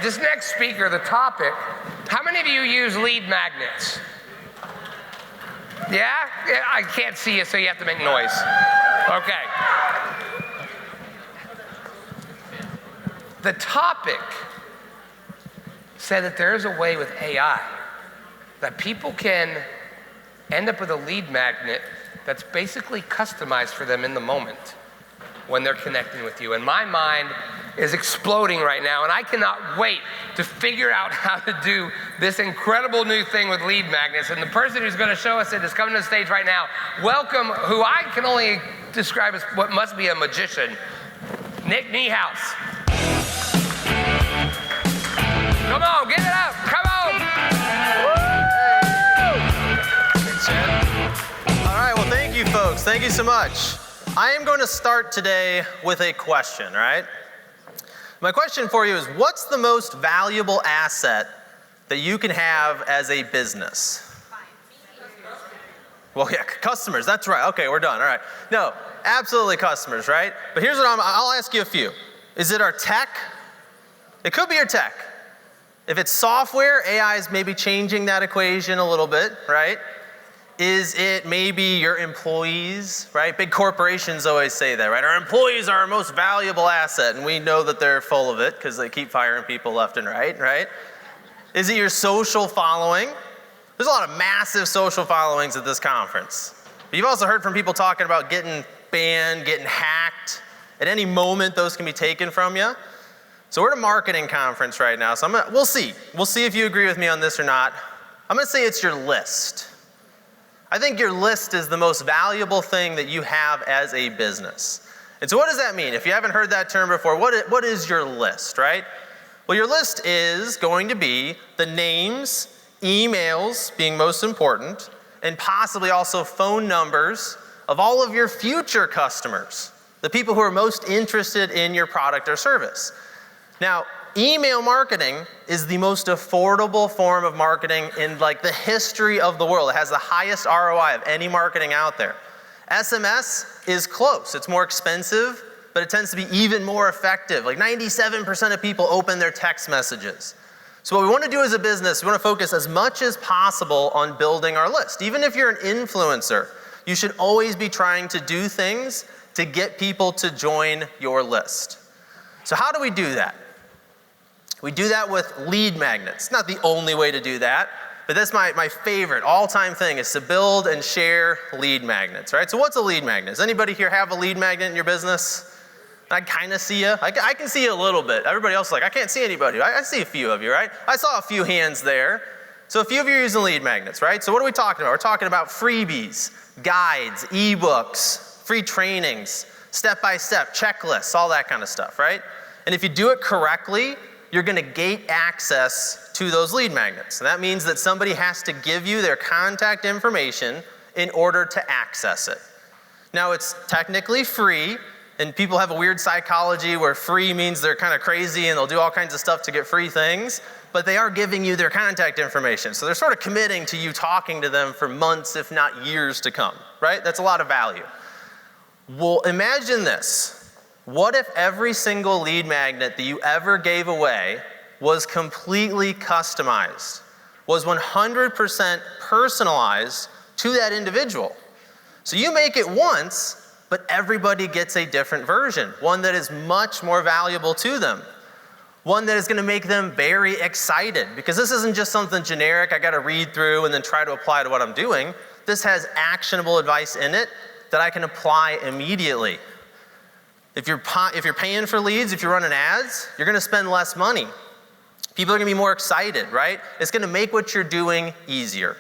this next speaker, the topic, how many of you use lead magnets? Yeah? I can't see you, so you have to make noise. Okay. The topic said that there is a way with AI that people can end up with a lead magnet that's basically customized for them in the moment when they're connecting with you. And my mind is exploding right now, and I cannot wait to figure out how to do this incredible new thing with lead magnets. And the person who's going to show us it is coming to the stage right now. Welcome, who I can only describe as what must be a magician, Nick Niehaus. Come on, give it up, come on! All right, well, thank you, folks. Thank you so much. I am going to start today with a question, right? My question for you is, what's the most valuable asset that you can have as a business? Well, yeah, customers, that's right. Okay, we're done, all right. No, absolutely customers, right? But here's what I'll ask you a few. Is it our tech? It could be your tech. If it's software, AI is maybe changing that equation a little bit, right? Is it maybe your employees, right? Big corporations always say that, right? Our employees are our most valuable asset, and we know that they're full of it because they keep firing people left and right? Is it your social following? There's a lot of massive social followings at this conference. But you've also heard from people talking about getting banned, getting hacked. At any moment, those can be taken from you. So we're at a marketing conference right now, so we'll see. We'll see if you agree with me on this or not. I'm gonna say it's your list. I think your list is the most valuable thing that you have as a business. And so what does that mean? If you haven't heard that term before, what is your list, right? Well, your list is going to be the names, emails being most important, and possibly also phone numbers of all of your future customers, the people who are most interested in your product or service. Now, email marketing is the most affordable form of marketing in like the history of the world. It has the highest ROI of any marketing out there. SMS is close. It's more expensive, but it tends to be even more effective. Like 97% of people open their text messages. So what we want to do as a business, we want to focus as much as possible on building our list. Even if you're an influencer, you should always be trying to do things to get people to join your list. So how do we do that? We do that with lead magnets. Not the only way to do that, but that's my favorite all-time thing is to build and share lead magnets, right? So what's a lead magnet? Does anybody here have a lead magnet in your business? I kind of see you. I can see you a little bit. Everybody else is like, I can't see anybody. I see a few of you, right? I saw a few hands there. So a few of you are using lead magnets, right? So what are we talking about? We're talking about freebies, guides, ebooks, free trainings, step-by-step, checklists, all that kind of stuff, right? And if you do it correctly, you're gonna gate access to those lead magnets. And that means that somebody has to give you their contact information in order to access it. Now it's technically free, and people have a weird psychology where free means they're kind of crazy and they'll do all kinds of stuff to get free things, but they are giving you their contact information. So they're sort of committing to you talking to them for months, if not years to come, right? That's a lot of value. Well, imagine this. What if every single lead magnet that you ever gave away was completely customized, was 100% personalized to that individual? So you make it once, but everybody gets a different version, one that is much more valuable to them, one that is gonna make them very excited, because this isn't just something generic I gotta read through and then try to apply to what I'm doing. This has actionable advice in it that I can apply immediately. If you're paying for leads, if you're running ads, you're gonna spend less money. People are gonna be more excited, right? It's gonna make what you're doing easier.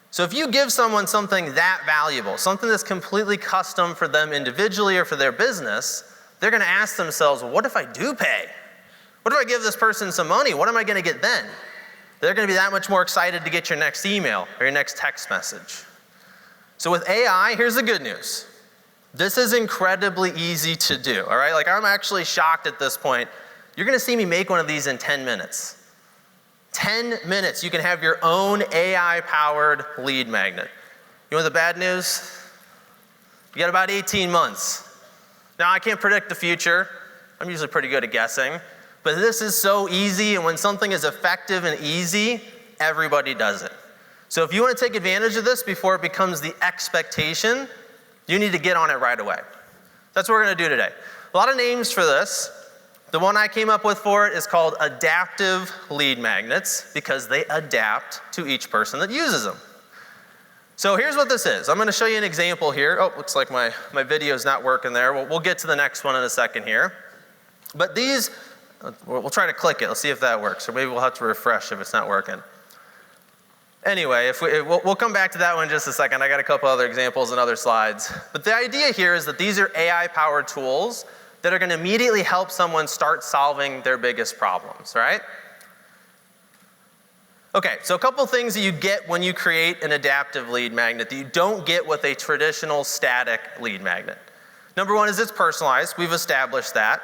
So if you give someone something that valuable, something that's completely custom for them individually or for their business, they're gonna ask themselves, well, what if I do pay? What if I give this person some money? What am I gonna get then? They're gonna be that much more excited to get your next email or your next text message. So with AI, here's the good news. This is incredibly easy to do, all right? Like I'm actually shocked at this point. You're gonna see me make one of these in 10 minutes. 10 minutes, you can have your own AI-powered lead magnet. You know the bad news? You got about 18 months. Now I can't predict the future. I'm usually pretty good at guessing. But this is so easy, and when something is effective and easy, everybody does it. So if you want to take advantage of this before it becomes the expectation, you need to get on it right away. That's what we're going to do today. A lot of names for this. The one I came up with for it is called adaptive lead magnets because they adapt to each person that uses them. So here's what this is. I'm going to show you an example here. Oh, looks like my video's not working there. We'll get to the next one in a second here. But these, we'll try to click it. Let's see if that works. Or maybe we'll have to refresh if it's not working. Anyway, we'll come back to that one in just a second. I got a couple other examples and other slides. But the idea here is that these are AI-powered tools that are going to immediately help someone start solving their biggest problems, right? Okay, so a couple things that you get when you create an adaptive lead magnet that you don't get with a traditional static lead magnet. Number one is it's personalized. We've established that.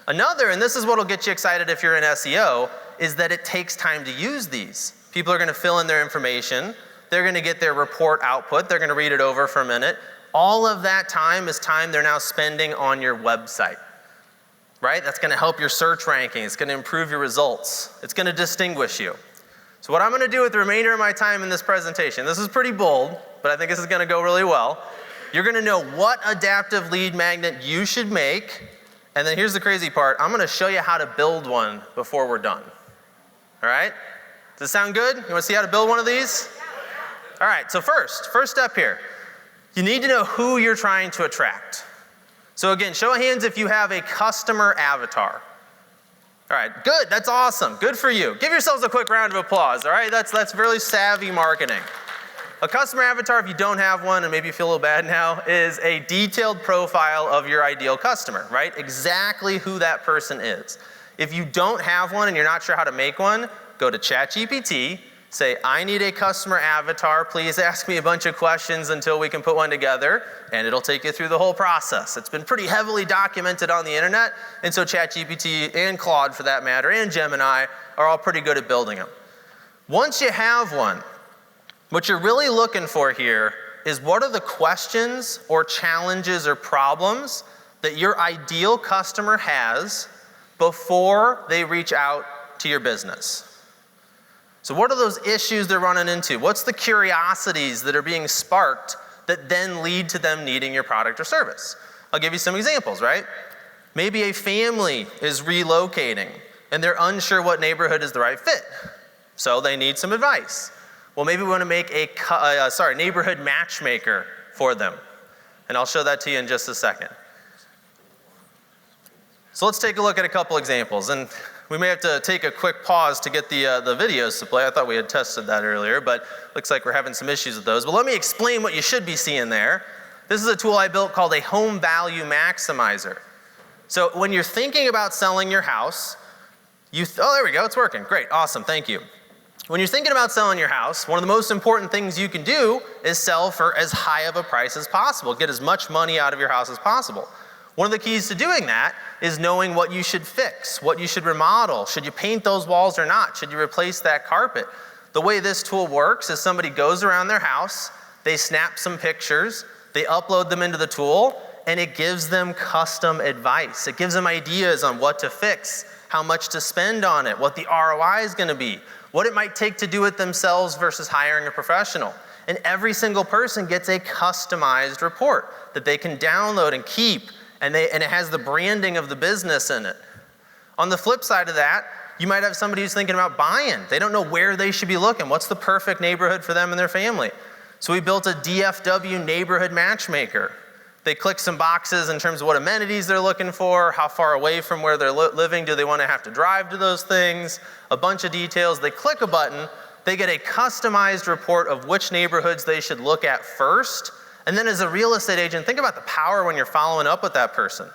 Another, and this is what will get you excited if you're in SEO, is that it takes time to use these. People are going to fill in their information. They're going to get their report output. They're going to read it over for a minute. All of that time is time they're now spending on your website, right? That's going to help your search ranking. It's going to improve your results. It's going to distinguish you. So what I'm going to do with the remainder of my time in this presentation, this is pretty bold, but I think this is going to go really well. You're going to know what adaptive lead magnet you should make, and then here's the crazy part. I'm going to show you how to build one before we're done. All right? Does this sound good? You want to see how to build one of these? All right, so first step here. You need to know who you're trying to attract. So again, show of hands if you have a customer avatar. All right, good, that's awesome, good for you. Give yourselves a quick round of applause, all right? That's really savvy marketing. A customer avatar, if you don't have one, and maybe you feel a little bad now, is a detailed profile of your ideal customer, right? Exactly who that person is. If you don't have one and you're not sure how to make one, go to ChatGPT, say, I need a customer avatar, please ask me a bunch of questions until we can put one together, and it'll take you through the whole process. It's been pretty heavily documented on the internet, and so ChatGPT and Claude for that matter, and Gemini are all pretty good at building them. Once you have one, what you're really looking for here is what are the questions or challenges or problems that your ideal customer has before they reach out to your business. So what are those issues they're running into? What's the curiosities that are being sparked that then lead to them needing your product or service? I'll give you some examples, right? Maybe a family is relocating and they're unsure what neighborhood is the right fit. So they need some advice. Well, maybe we want to make a neighborhood matchmaker for them. And I'll show that to you in just a second. So let's take a look at a couple examples. And we may have to take a quick pause to get the videos to play. I thought we had tested that earlier, but looks like we're having some issues with those. But let me explain what you should be seeing there. This is a tool I built called a home value maximizer. So when you're thinking about selling your house, oh, there we go, it's working. Great, awesome, thank you. When you're thinking about selling your house, one of the most important things you can do is sell for as high of a price as possible. Get as much money out of your house as possible. One of the keys to doing that is knowing what you should fix, what you should remodel. Should you paint those walls or not? Should you replace that carpet? The way this tool works is somebody goes around their house, they snap some pictures, they upload them into the tool, and it gives them custom advice. It gives them ideas on what to fix, how much to spend on it, what the ROI is going to be, what it might take to do it themselves versus hiring a professional. And every single person gets a customized report that they can download and keep. And it has the branding of the business in it. On the flip side of that, you might have somebody who's thinking about buying. They don't know where they should be looking. What's the perfect neighborhood for them and their family? So we built a DFW neighborhood matchmaker. They click some boxes in terms of what amenities they're looking for, how far away from where they're living do they want to have to drive to those things, a bunch of details. They click a button, they get a customized report of which neighborhoods they should look at first. And then as a real estate agent, think about the power when you're following up with that person.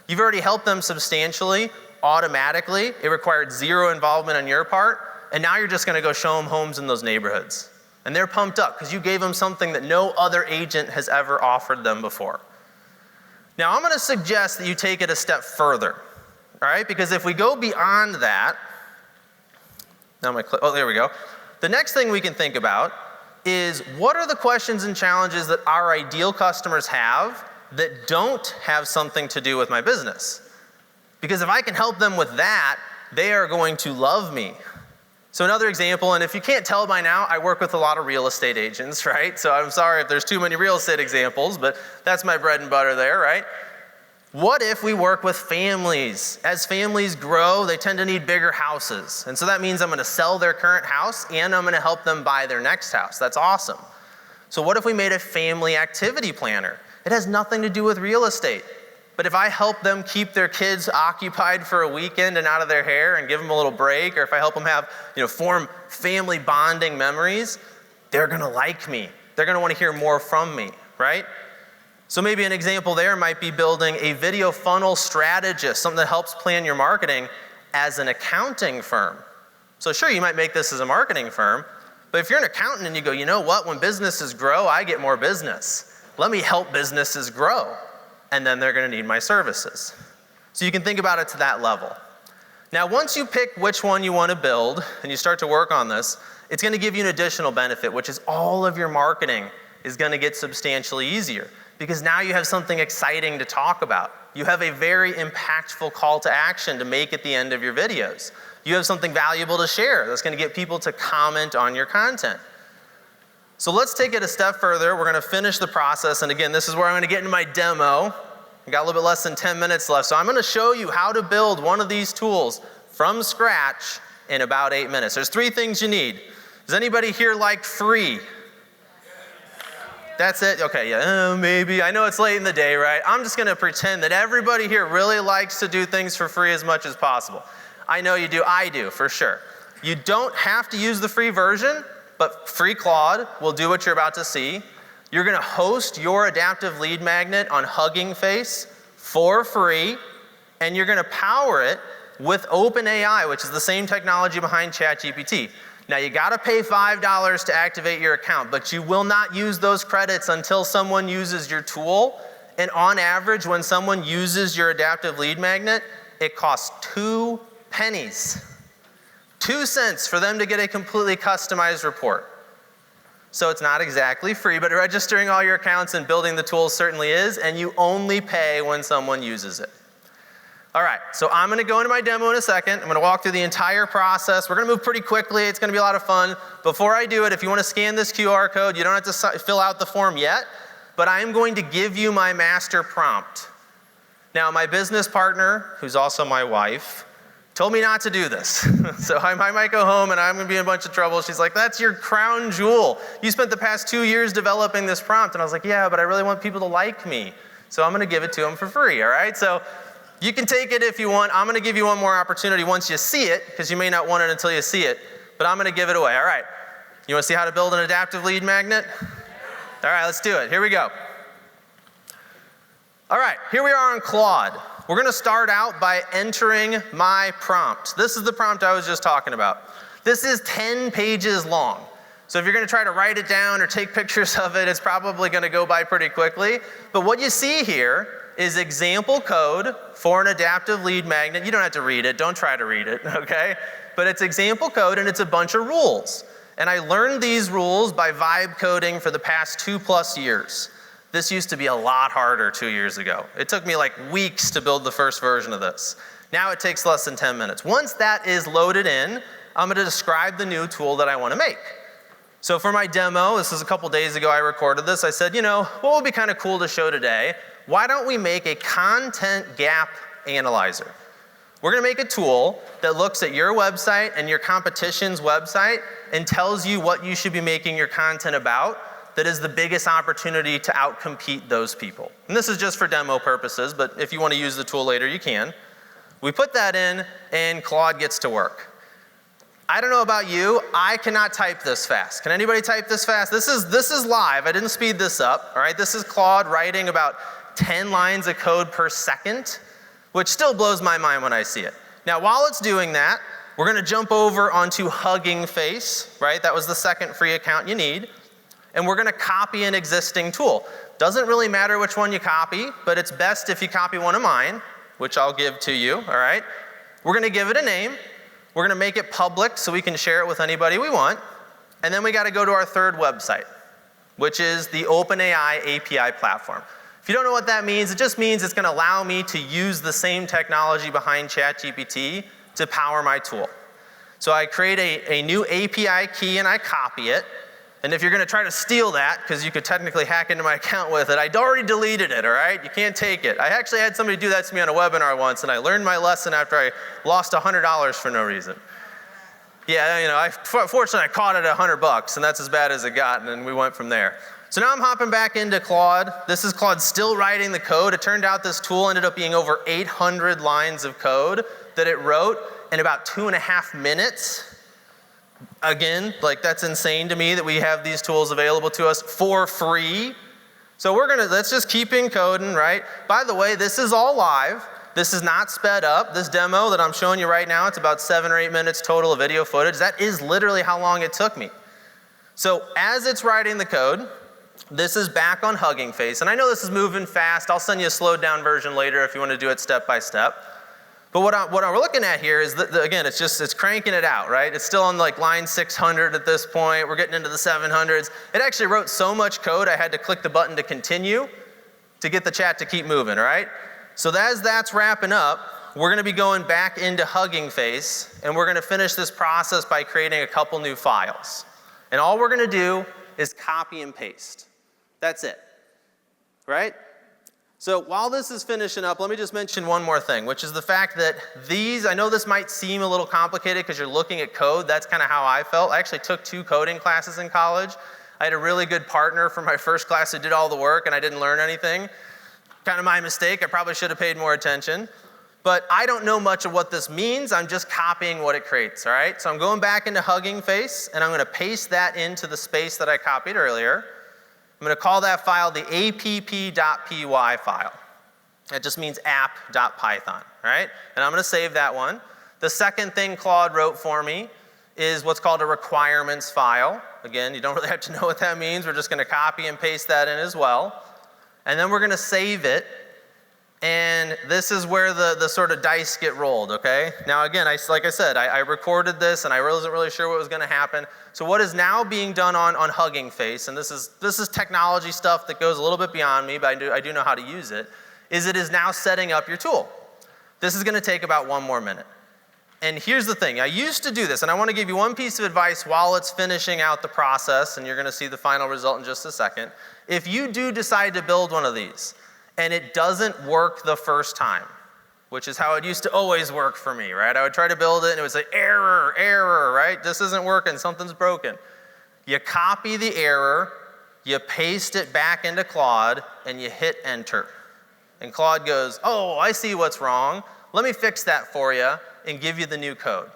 You've already helped them substantially, automatically. It required zero involvement on your part. And now you're just going to go show them homes in those neighborhoods. And they're pumped up because you gave them something that no other agent has ever offered them before. Now I'm going to suggest that you take it a step further. All right? Because if we go beyond that, there we go. The next thing we can think about is what are the questions and challenges that our ideal customers have that don't have something to do with my business? Because if I can help them with that, they are going to love me. So another example, and if you can't tell by now, I work with a lot of real estate agents, right? So I'm sorry if there's too many real estate examples, but that's my bread and butter there, right? What if we work with families? As families grow, they tend to need bigger houses. And so that means I'm gonna sell their current house and I'm gonna help them buy their next house. That's awesome. So what if we made a family activity planner? It has nothing to do with real estate. But if I help them keep their kids occupied for a weekend and out of their hair and give them a little break, or if I help them have, form family bonding memories, they're gonna like me. They're gonna wanna hear more from me, right? So maybe an example there might be building a video funnel strategist, something that helps plan your marketing as an accounting firm. So sure, you might make this as a marketing firm, but if you're an accountant and you go, you know what, when businesses grow, I get more business. Let me help businesses grow, and then they're gonna need my services. So you can think about it to that level. Now, once you pick which one you wanna build and you start to work on this, it's gonna give you an additional benefit, which is all of your marketing is gonna get substantially easier, because now you have something exciting to talk about. You have a very impactful call to action to make at the end of your videos. You have something valuable to share that's gonna get people to comment on your content. So let's take it a step further. We're gonna finish the process, and again, this is where I'm gonna get into my demo. I got a little bit less than 10 minutes left, so I'm gonna show you how to build one of these tools from scratch in about 8 minutes. There's 3 things you need. Does anybody here like free? That's it? Okay, yeah, maybe. I know it's late in the day, right? I'm just gonna pretend that everybody here really likes to do things for free as much as possible. I know you do, I do, for sure. You don't have to use the free version, but free Claude will do what you're about to see. You're gonna host your adaptive lead magnet on Hugging Face for free, and you're gonna power it with OpenAI, which is the same technology behind ChatGPT. Now you gotta pay $5 to activate your account, but you will not use those credits until someone uses your tool. And on average, when someone uses your adaptive lead magnet, it costs 2 pennies. 2 cents for them to get a completely customized report. So it's not exactly free, but registering all your accounts and building the tool certainly is, and you only pay when someone uses it. All right, so I'm gonna go into my demo in a second. I'm gonna walk through the entire process. We're gonna move pretty quickly. It's gonna be a lot of fun. Before I do it, if you wanna scan this QR code, you don't have to fill out the form yet, but I'm going to give you my master prompt. Now, my business partner, who's also my wife, told me not to do this. So I might go home and I'm gonna be in a bunch of trouble. She's like, that's your crown jewel. You spent the past 2 years developing this prompt. And I was like, yeah, but I really want people to like me. So I'm gonna give it to them for free, all right? So you can take it if you want. I'm gonna give you one more opportunity once you see it, because you may not want it until you see it, but I'm gonna give it away, all right? You wanna see how to build an adaptive lead magnet? All right, let's do it. Here we go. All right, here we are on Claude. We're gonna start out by entering my prompt. This is the prompt I was just talking about. This is 10 pages long. So if you're gonna try to write it down or take pictures of it, it's probably gonna go by pretty quickly. But what you see here is example code for an adaptive lead magnet. You don't have to read it, don't try to read it, okay? But it's example code and it's a bunch of rules. And I learned these rules by vibe coding for the past 2+ years. This used to be a lot harder 2 years ago. It took me like weeks to build the first version of this. Now it takes less than 10 minutes. Once that is loaded in, I'm gonna describe the new tool that I wanna make. So for my demo, this is a couple days ago I recorded this, I said, what would be kind of cool to show today? Why don't we make a content gap analyzer? We're gonna make a tool that looks at your website and your competition's website and tells you what you should be making your content about that is the biggest opportunity to outcompete those people. And this is just for demo purposes, but if you wanna use the tool later, you can. We put that in and Claude gets to work. I don't know about you, I cannot type this fast. Can anybody type this fast? This is live, I didn't speed this up, all right? This is Claude writing about 10 lines of code per second, which still blows my mind when I see it. Now, while it's doing that, we're gonna jump over onto Hugging Face, right? That was the second free account you need. And we're gonna copy an existing tool. Doesn't really matter which one you copy, but it's best if you copy one of mine, which I'll give to you, all right? We're gonna give it a name. We're gonna make it public so we can share it with anybody we want. And then we gotta go to our third website, which is the OpenAI API platform. If you don't know what that means, it just means it's gonna allow me to use the same technology behind ChatGPT to power my tool. So I create a new API key and I copy it. And if you're gonna try to steal that, because you could technically hack into my account with it, I'd already deleted it, all right? You can't take it. I actually had somebody do that to me on a webinar once, and I learned my lesson after I lost $100 for no reason. Yeah, you know, fortunately I caught it at $100, and that's as bad as it got, and then we went from there. So now I'm hopping back into Claude. This is Claude still writing the code. It turned out this tool ended up being over 800 lines of code that it wrote in about 2.5 minutes. Again, like that's insane to me that we have these tools available to us for free. So let's just keep encoding, right? By the way, this is all live. This is not sped up. This demo that I'm showing you right now, it's about 7 or 8 minutes total of video footage. That is literally how long it took me. So as it's writing the code, this is back on Hugging Face. And I know this is moving fast. I'll send you a slowed down version later if you want to do it step by step. But what we're looking at here is, again, it's cranking it out, right? It's still on like line 600 at this point. We're getting into the 700s. It actually wrote so much code, I had to click the button to continue to get the chat to keep moving, right? So as that's wrapping up, we're gonna be going back into Hugging Face, and we're gonna finish this process by creating a couple new files. And all we're gonna do is copy and paste. That's it, right? So while this is finishing up, let me just mention one more thing, which is the fact that I know this might seem a little complicated because you're looking at code. That's kind of how I felt. I actually took 2 coding classes in college. I had a really good partner for my first class who did all the work, and I didn't learn anything. Kind of my mistake. I probably should have paid more attention. But I don't know much of what this means. I'm just copying what it creates, all right? So I'm going back into Hugging Face, and I'm going to paste that into the space that I copied earlier. I'm going to call that file the app.py file. That just means app.python, right? And I'm going to save that one. The second thing Claude wrote for me is what's called a requirements file. Again, you don't really have to know what that means. We're just going to copy and paste that in as well. And then we're going to save it. And this is where the sort of dice get rolled, okay? Now again, like I said, I recorded this and I wasn't really sure what was gonna happen. So what is now being done on Hugging Face, and this is technology stuff that goes a little bit beyond me, but I do know how to use it, is now setting up your tool. This is gonna take about 1 more minute. And here's the thing, I used to do this, and I wanna give you one piece of advice while it's finishing out the process, and you're gonna see the final result in just a second. If you do decide to build one of these, and it doesn't work the first time, which is how it used to always work for me, right? I would try to build it and it would say, error, right? This isn't working, something's broken. You copy the error, you paste it back into Claude, and you hit enter. And Claude goes, oh, I see what's wrong. Let me fix that for you and give you the new code.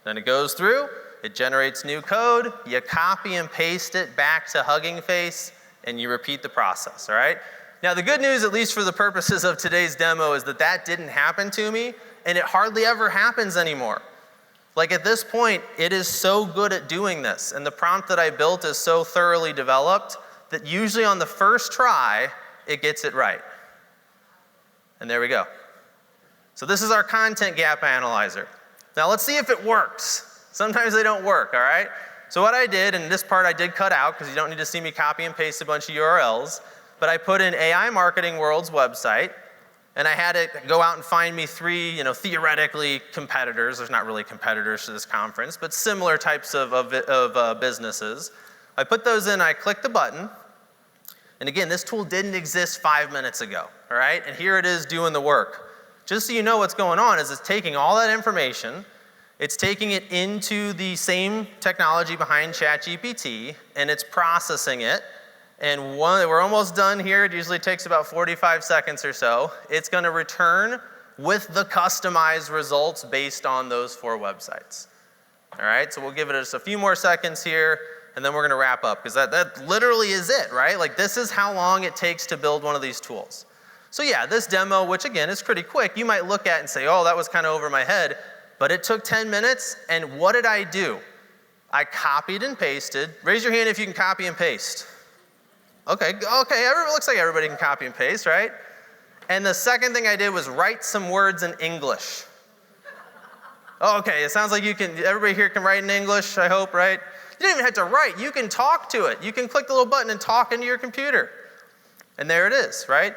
Then it goes through, it generates new code, you copy and paste it back to Hugging Face, and you repeat the process, all right? Now the good news, at least for the purposes of today's demo, is that didn't happen to me, and it hardly ever happens anymore. Like at this point, it is so good at doing this, and the prompt that I built is so thoroughly developed that usually on the first try, it gets it right. And there we go. So this is our content gap analyzer. Now let's see if it works. Sometimes they don't work, all right? So what I did, and this part I did cut out because you don't need to see me copy and paste a bunch of URLs, but I put in AI Marketing World's website, and I had it go out and find me 3, theoretically competitors. There's not really competitors to this conference, but similar types of businesses. I put those in, I clicked the button, and again, this tool didn't exist 5 minutes ago, all right? And here it is doing the work. Just so you know what's going on is it's taking all that information, it's taking it into the same technology behind ChatGPT, and it's processing it. And we're almost done here. It usually takes about 45 seconds or so. It's going to return with the customized results based on those 4 websites. All right, so we'll give it just a few more seconds here, and then we're going to wrap up, because that literally is it, right? Like this is how long it takes to build one of these tools. So yeah, this demo, which again is pretty quick, you might look at and say, oh, that was kind of over my head, but it took 10 minutes, and what did I do? I copied and pasted. Raise your hand if you can copy and paste. Okay, looks like everybody can copy and paste, right? And the second thing I did was write some words in English. Oh, okay, it sounds like everybody here can write in English, I hope, right? You don't even have to write, you can talk to it. You can click the little button and talk into your computer. And there it is, right?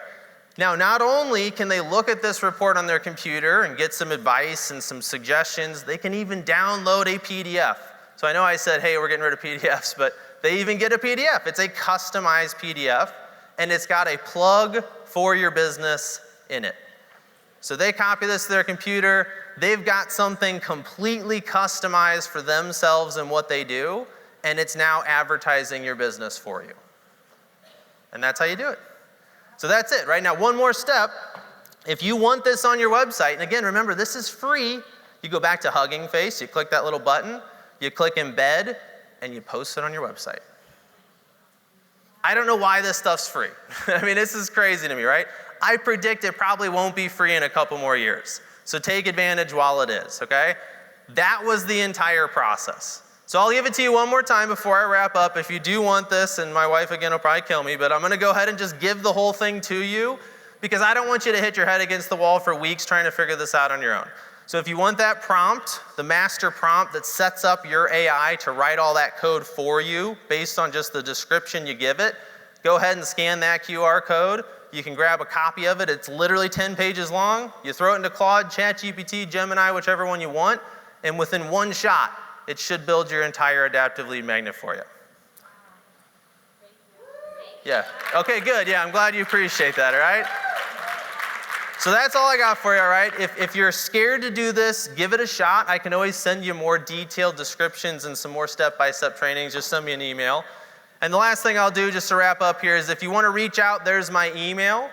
Now, not only can they look at this report on their computer and get some advice and some suggestions, they can even download a PDF. So I know I said, hey, we're getting rid of PDFs, but they even get a PDF. It's a customized PDF, and it's got a plug for your business in it. So they copy this to their computer. They've got something completely customized for themselves and what they do, and it's now advertising your business for you. And that's how you do it. So that's it, right? Now, one more step. If you want this on your website, and again, remember, this is free. You go back to Hugging Face, you click that little button, you click embed, and you post it on your website. I don't know why this stuff's free. I mean, this is crazy to me, right? I predict it probably won't be free in a couple more years. So take advantage while it is, okay? That was the entire process. So I'll give it to you one more time before I wrap up. If you do want this, and my wife again will probably kill me, but I'm gonna go ahead and just give the whole thing to you because I don't want you to hit your head against the wall for weeks trying to figure this out on your own. So if you want that prompt, the master prompt that sets up your AI to write all that code for you based on just the description you give it, go ahead and scan that QR code. You can grab a copy of it. It's literally 10 pages long. You throw it into Claude, ChatGPT, Gemini, whichever one you want, and within one shot, it should build your entire adaptive lead magnet for you. Yeah. Okay, good. Yeah, I'm glad you appreciate that, all right? So that's all I got for you, all right? If you're scared to do this, give it a shot. I can always send you more detailed descriptions and some more step-by-step trainings. Just send me an email. And the last thing I'll do just to wrap up here is if you want to reach out, there's my email.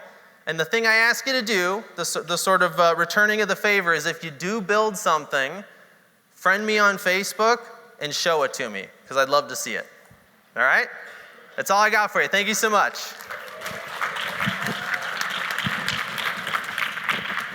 And the thing I ask you to do, the sort of returning of the favor is if you do build something, friend me on Facebook and show it to me because I'd love to see it. All right? That's all I got for you. Thank you so much.